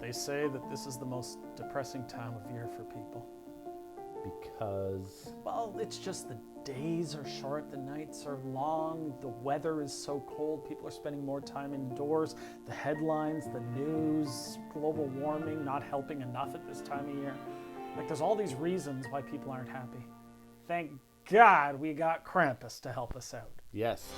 They say that this is the most depressing time of year for people. Because? Well, it's just the days are short, the nights are long, the weather is so cold, people are spending more time indoors, the headlines, the news, global warming not helping enough at this time of year. Like, there's all these reasons why people aren't happy. Thank God we got Krampus to help us out. Yes.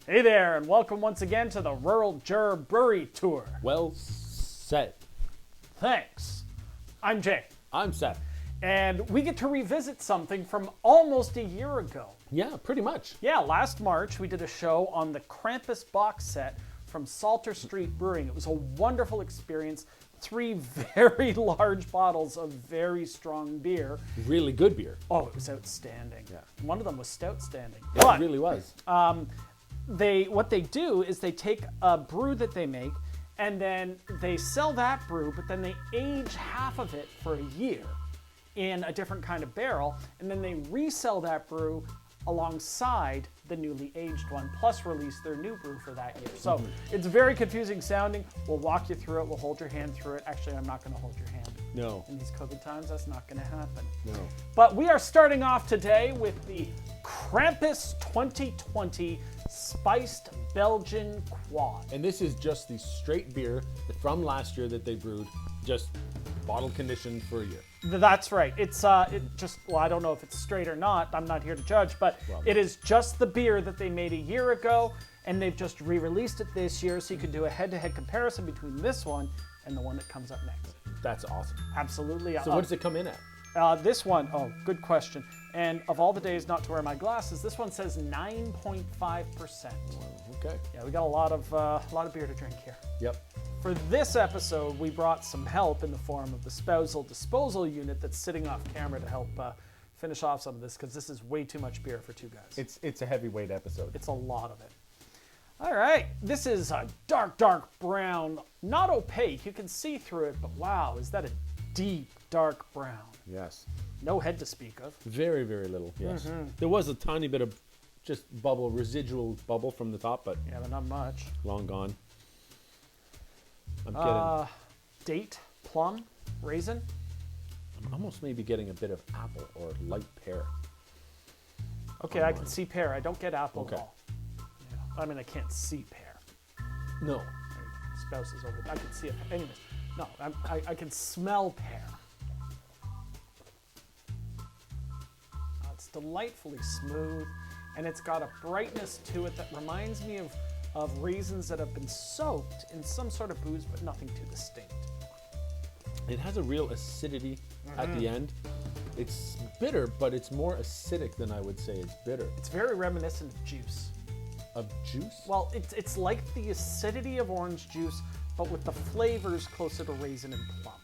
Hey there, and welcome once again to the Juror Brewery tour. Well said. Thanks. I'm Jay. I'm Seth. And we get to revisit something from almost a year ago. Yeah, pretty much. Yeah, last March we did a show on the Krampus box set from Saulter Street Brewing. It was a wonderful experience. 3 very large bottles of very strong beer. Really good beer. Oh, it was outstanding. Yeah. One of them was stout-standing. Yeah, it really was. What they do is they take a brew that they make and then they sell that brew, but then they age half of it for a year in a different kind of barrel, and then they resell that brew alongside the newly aged one, plus release their new brew for that year. So it's very confusing sounding. We'll walk you through it. We'll hold your hand through it. Actually, I'm not going to hold your hand. No. In these COVID times, that's not going to happen. No. But we are starting off today with the Krampus 2020 Spiced Belgian Quad. And this is just the straight beer from last year that they brewed, just bottle conditioned for a year. That's right. It's well, I don't know if it's straight or not. I'm not here to judge, but it is just the beer that they made a year ago, and they've just re-released it this year, so you can do a head-to-head comparison between this one and the one that comes up next. That's awesome. Absolutely. So what does it come in at? This one, oh, good question. And of all the days not to wear my glasses, this one says 9.5%. Okay. Yeah, we got a lot of beer to drink here. Yep. For this episode, we brought some help in the form of the spousal disposal unit that's sitting off camera to help finish off some of this, because this is way too much beer for 2 guys. It's a heavyweight episode. It's a lot of it. All right, this is a dark, dark brown, not opaque. You can see through it, but wow, is that a deep, dark brown? Yes. No head to speak of. Very, very little, yes. There was a tiny bit of just residual bubble from the top, but Yeah, but not much. long gone. I'm getting, Date, plum, raisin. I'm almost maybe getting a bit of apple or light pear. Okay, I can see pear. I don't get apple Okay. at all. Yeah. I mean, I can't see pear. No. Spouse is over. I can see it. Anyways, no, I can smell pear. It's delightfully smooth, and it's got a brightness to it that reminds me of raisins that have been soaked in some sort of booze, but nothing too distinct. It has a real acidity at the end. It's bitter, but it's more acidic than I would say it's bitter. It's very reminiscent of juice. Of juice? Well, it's like the acidity of orange juice, but with the flavors closer to raisin and plum.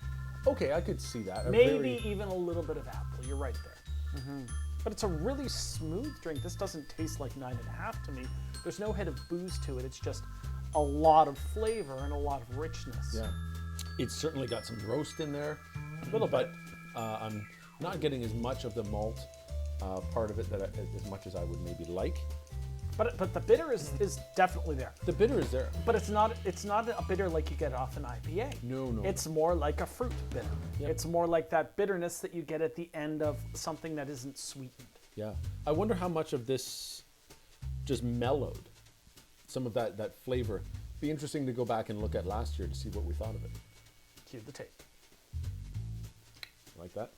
Okay, I could see that. Maybe even a little bit of apple. You're right there. But it's a really smooth drink. This doesn't taste like 9.5 to me. There's no hit of booze to it. It's just a lot of flavor and a lot of richness. Yeah. It's certainly got some roast in there. A little bit. I'm not getting as much of the malt part of it as much as I would maybe like. But the bitter is definitely there. The bitter is there. But it's not a bitter like you get off an IPA. No. It's more like a fruit bitter. Yep. It's more like that bitterness that you get at the end of something that isn't sweetened. Yeah. I wonder how much of this just mellowed some of that flavor. Be interesting to go back and look at last year to see what we thought of it. Cue the tape. Like that?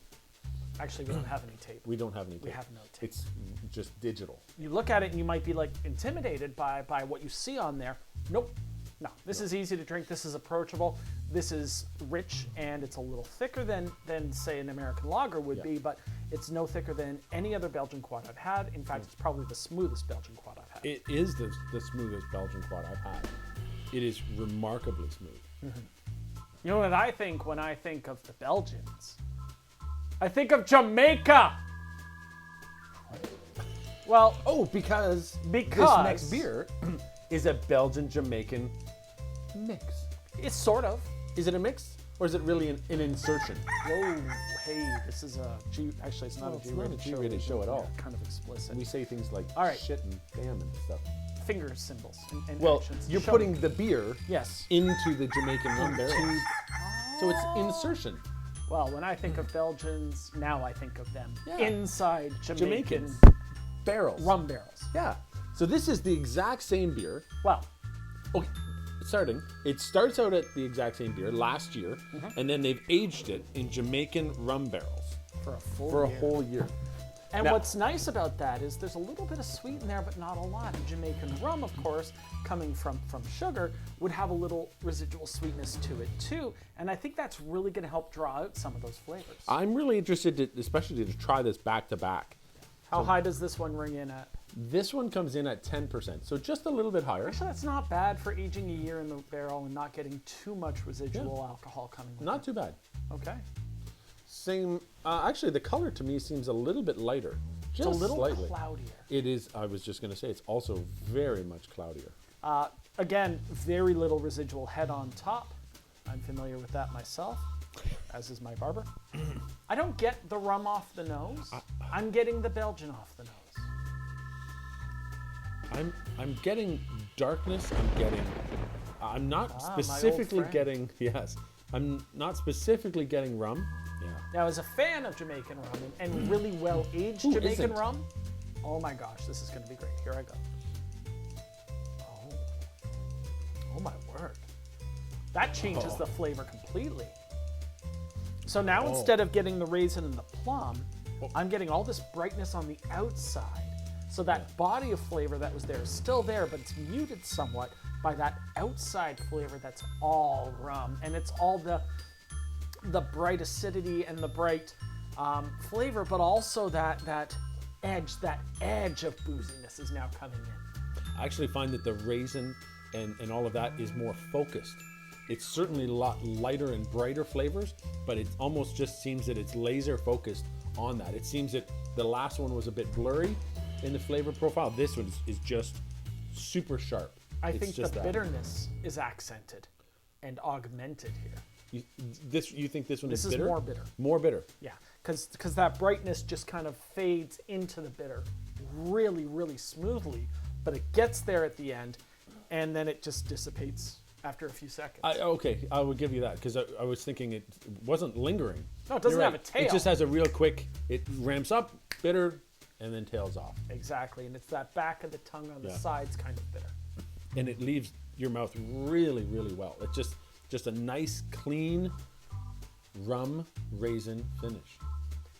Actually, we don't have any tape. We don't have any tape. We have no tape. It's just digital. You look at it and you might be like intimidated by what you see on there. Nope. No, this is easy to drink. This is approachable. This is rich, and it's a little thicker than say an American lager would be, but it's no thicker than any other Belgian quad I've had. In fact, it's probably the smoothest Belgian quad I've had. It is the smoothest Belgian quad I've had. It is remarkably smooth. You know what I think when I think of the Belgians? I think of Jamaica. Well, because this next beer is a Belgian-Jamaican mix. It's sort of. Is it a mix or is it really an insertion? Whoa, hey, this is a G. Actually, it's not No, a it's G-rated not a G-rated show at all. Yeah, kind of explicit. We say things like All right. shit and damn and stuff. Finger symbols and Well, actions. you're Show putting me. the beer Yes. into the Jamaican rum barrels. Into- So it's insertion. Well, when I think of Belgians, now I think of them Yeah. inside Jamaican Jamaicans. Barrels. rum barrels. Yeah. So this is the exact same beer. Well, Okay, it starts out at the exact same beer last year, and then they've aged it in Jamaican rum barrels for a full for a year. whole year. And Now- what's nice about that is there's a little bit of sweet in there, but not a lot. And Jamaican rum, of course, coming from sugar, would have a little residual sweetness to it too. And I think that's really going to help draw out some of those flavors. I'm really interested, especially to try this back to back. How high does this one ring in at? This one comes in at 10%, so just a little bit higher. Actually, that's not bad for aging a year in the barrel and not getting too much residual alcohol coming with Not it. too bad. Okay. Same. Actually, the color to me seems a little bit lighter. Just It's a little slightly. cloudier. It is. I was just going to say it's also very much cloudier. Again, very little residual head on top. I'm familiar with that myself, as is my barber. I don't get the rum off the nose. I'm getting the Belgian off the nose. I'm getting darkness. I'm not my old specifically friend. getting. Yes. I'm not specifically getting rum. Yeah. Now, as a fan of Jamaican rum and really well-aged Who Jamaican isn't? rum, oh my gosh, this is going to be great. Here I go. Oh my word. That changes the flavor completely. So now instead of getting the raisin and the plum, I'm getting all this brightness on the outside. So that body of flavor that was there is still there, but it's muted somewhat by that outside flavor that's all rum. And it's all the bright acidity and the bright flavor, but also that edge of booziness is now coming in. I actually find that the raisin and all of that is more focused. It's certainly a lot lighter and brighter flavors, but it almost just seems that it's laser focused on that. It seems that the last one was a bit blurry in the flavor profile. This one is just super sharp. I It's think the just that. bitterness is accented and augmented here. You think this one This is is bitter? more bitter. More bitter. Yeah, because that brightness just kind of fades into the bitter really, really smoothly, but it gets there at the end, and then it just dissipates after a few seconds. Okay, I would give you that because I was thinking it wasn't lingering. No, it doesn't You're have right. a tail. It just has a real quick, it ramps up, bitter, and then tails off. Exactly, and it's that back of the tongue on the Yeah. sides kind of bitter. And it leaves your mouth really, really well. It's just a nice, clean rum raisin finish.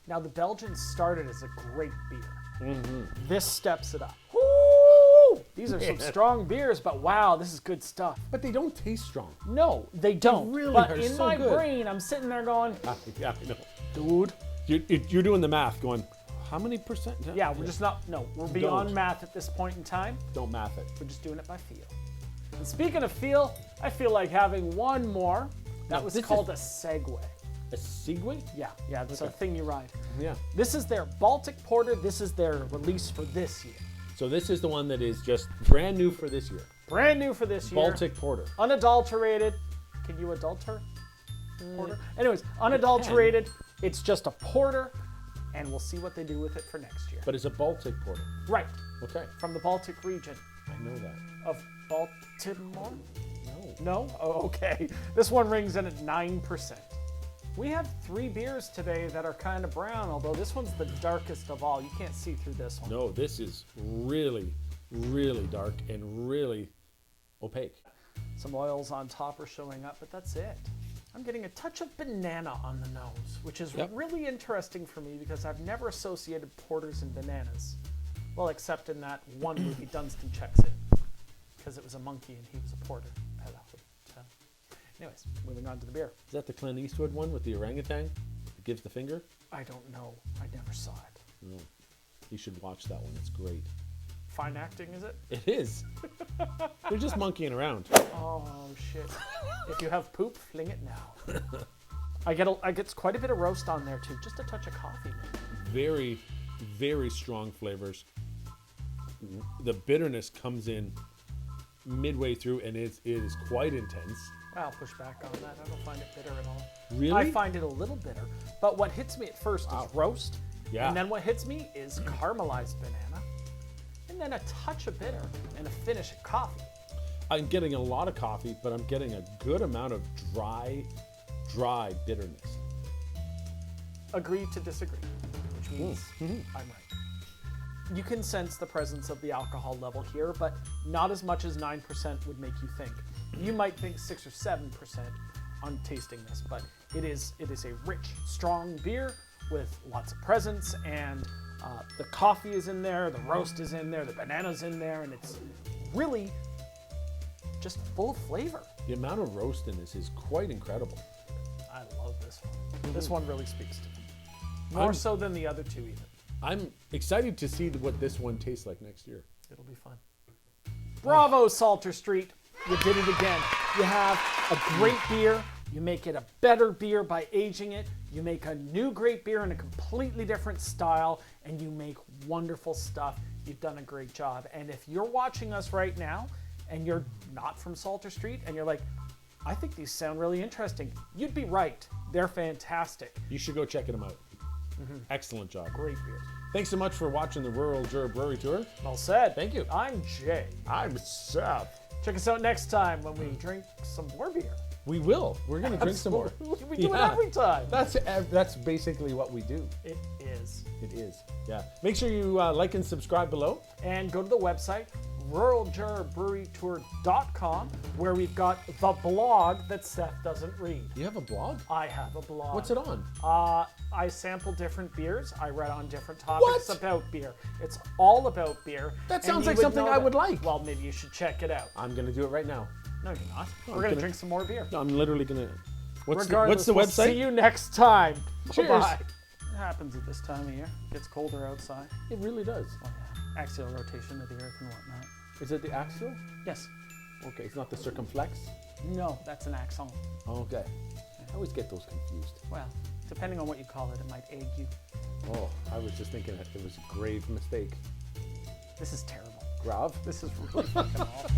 Now, the Belgian started as a great beer. Mm-hmm. This steps it up. Woo! These are some strong beers, but wow, this is good stuff. But they don't taste strong. No, they don't. really but are in so my good. brain, I'm sitting there going, Yeah, I know. dude. You're doing the math going, how many percent? Yeah, we're just not, no, we're beyond Don't. math at this point in time. Don't math it. We're just doing it by feel. And speaking of feel, I feel like having one more. That Now, was this called a Segway. A Segway? Yeah, that's a Okay. thing you ride. Yeah. This is their Baltic Porter. This is their release for this year. So this is the one that is just brand new for this year. Brand new for this year. Baltic Porter. Unadulterated. Can you adulter? Porter? Anyways, unadulterated. It's just a porter, and we'll see what they do with it for next year. But it's a Baltic Porter. Right, Okay. from the Baltic region I know that. of Baltimore? No. No? Oh, okay. This one rings in at 9%. We have 3 beers today that are kind of brown, although this one's the darkest of all. You can't see through this one. No, this is really, really dark and really opaque. Some oils on top are showing up, but that's it. I'm getting a touch of banana on the nose, which is Yep. really interesting for me because I've never associated porters and bananas. Well, except in that one movie, Dunstan Checks In, because it was a monkey and he was a porter. I love it. Anyways, moving on to the beer. Is that the Clint Eastwood one with the orangutan that gives the finger? I don't know. I never saw it. No. You should watch that one. It's great. Fine acting, is it? It is. They're just monkeying around. Oh, shit. If you have poop, fling it now. I get quite a bit of roast on there, too. Just a touch of coffee, maybe. Very, very strong flavors. The bitterness comes in midway through, and it is quite intense. I'll push back on that. I don't find it bitter at all. Really? I find it a little bitter. But what hits me at first is roast. Yeah. And then what hits me is caramelized banana. And then a touch of bitter and a finish of coffee. I'm getting a lot of coffee, but I'm getting a good amount of dry bitterness. Agree to disagree, which means I'm right. You can sense the presence of the alcohol level here, but not as much as 9% would make you think. You might think 6 or 7% on tasting this, but it is a rich, strong beer with lots of presence, and the coffee is in there, the roast is in there, the banana's in there, and it's really just full of flavor. The amount of roast in this is quite incredible. I love this one. This one really speaks to me. More so than the other two even. I'm excited to see what this one tastes like next year. It'll be fun. Bravo, Saulter Street. You did it again. You have a great beer. You make it a better beer by aging it. You make a new great beer in a completely different style, and you make wonderful stuff. You've done a great job. And if you're watching us right now and you're not from Saulter Street and you're like, I think these sound really interesting, you'd be right. They're fantastic. You should go check them out. Excellent job. Great beers. Thanks so much for watching the Rural Juror Brewery Tour. Well said. Thank you. I'm Jay. I'm Seth. Check us out next time when we drink some more beer. We will. We're going to drink some more. We do it every time. That's basically what we do. It is. It is. Yeah. Make sure you like and subscribe below. And go to the website, ruraljurorbrewerytour.com, where we've got the blog that Seth doesn't read. You have a blog? I have a blog. What's it on? I sample different beers. I write on different topics about beer. It's all about beer. That sounds like something I would like. Well, maybe you should check it out. I'm going to do it right now. No, you're not. We're going to drink some more beer. No, I'm literally going to. What's Regardless, the we'll website? see you next time. Cheers. Bye-bye. It happens at this time of year. It gets colder outside. It really does. Oh, yeah. Axial rotation of the earth and whatnot. Is it the axial? Yes. Okay, it's not the circumflex? No, that's an axon. Okay. I always get those confused. Well, depending on what you call it, it might aid you. Oh, I was just thinking that it was a grave mistake. This is terrible. Grav? This is really fucking awful.